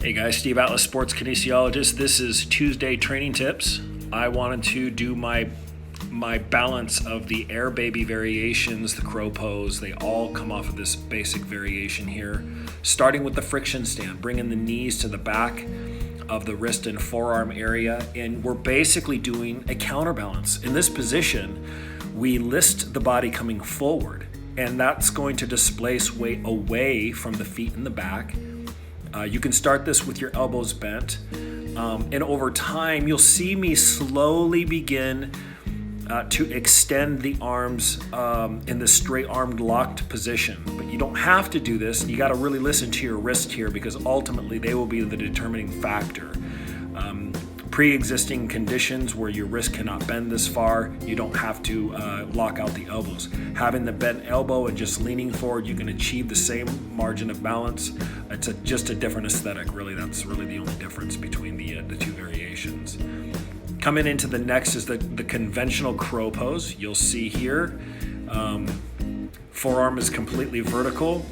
Hey guys, Steve Atlas, sports kinesiologist. This is Tuesday training tips. I wanted to do my balance of the air baby variations, the crow pose. They all come off of this basic variation here. Starting with the friction stand, bringing the knees to the back of the wrist and forearm area, and we're basically doing a counterbalance. In this position, we list the body coming forward, and that's going to displace weight away from the feet in the back. You can start this with your elbows bent, and over time you'll see me slowly begin to extend the arms in the straight armed locked position. But you don't have to do this. You got to really listen to your wrist here, because ultimately they will be the determining factor. Pre-existing conditions where your wrist cannot bend this far, you don't have to lock out the elbows. Having the bent elbow and just leaning forward, you can achieve the same margin of balance. It's just a different aesthetic, really. That's really the only difference between the two variations. Coming into the next is the conventional crow pose. You'll see here, forearm is completely vertical.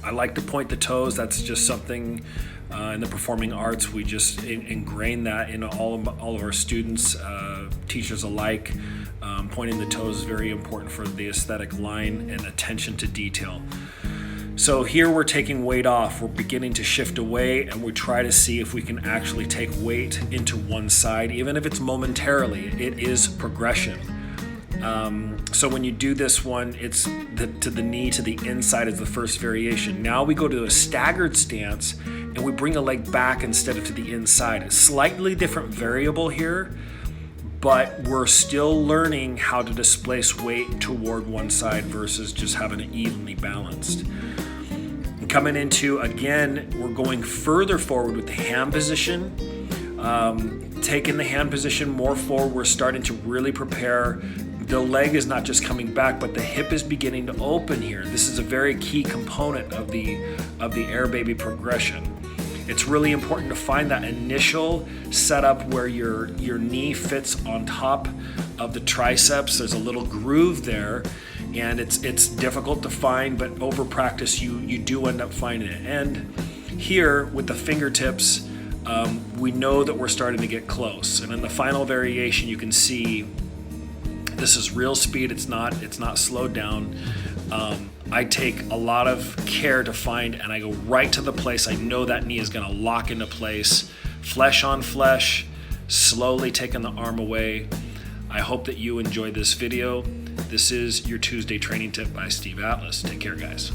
I like to point the toes. That's just something in the performing arts, we just ingrain that in all of our students, teachers alike. Pointing the toes is very important for the aesthetic line and attention to detail. So here we're taking weight off. We're beginning to shift away, and we try to see if we can actually take weight into one side, even if it's momentarily. It is progression. So when you do this one, it's to the knee to the inside is the first variation. Now we go to a staggered stance, and we bring a leg back instead of to the inside. A slightly different variable here, but we're still learning how to displace weight toward one side versus just having it evenly balanced. Coming into, again, we're going further forward with the hand position. Taking the hand position more forward, we're starting to really prepare. The leg is not just coming back, but the hip is beginning to open here. This is a very key component of the air baby progression. It's really important to find that initial setup where your knee fits on top of the triceps. There's a little groove there, and it's difficult to find, but over practice you do end up finding it. And here with the fingertips, we know that we're starting to get close. And in the final variation, you can see this is real speed. It's not slowed down. I take a lot of care to find, and I go right to the place. I know that knee is going to lock into place. Flesh on flesh, slowly taking the arm away. I hope that you enjoyed this video. This is your Tuesday training tip by Steve Atlas. Take care, guys.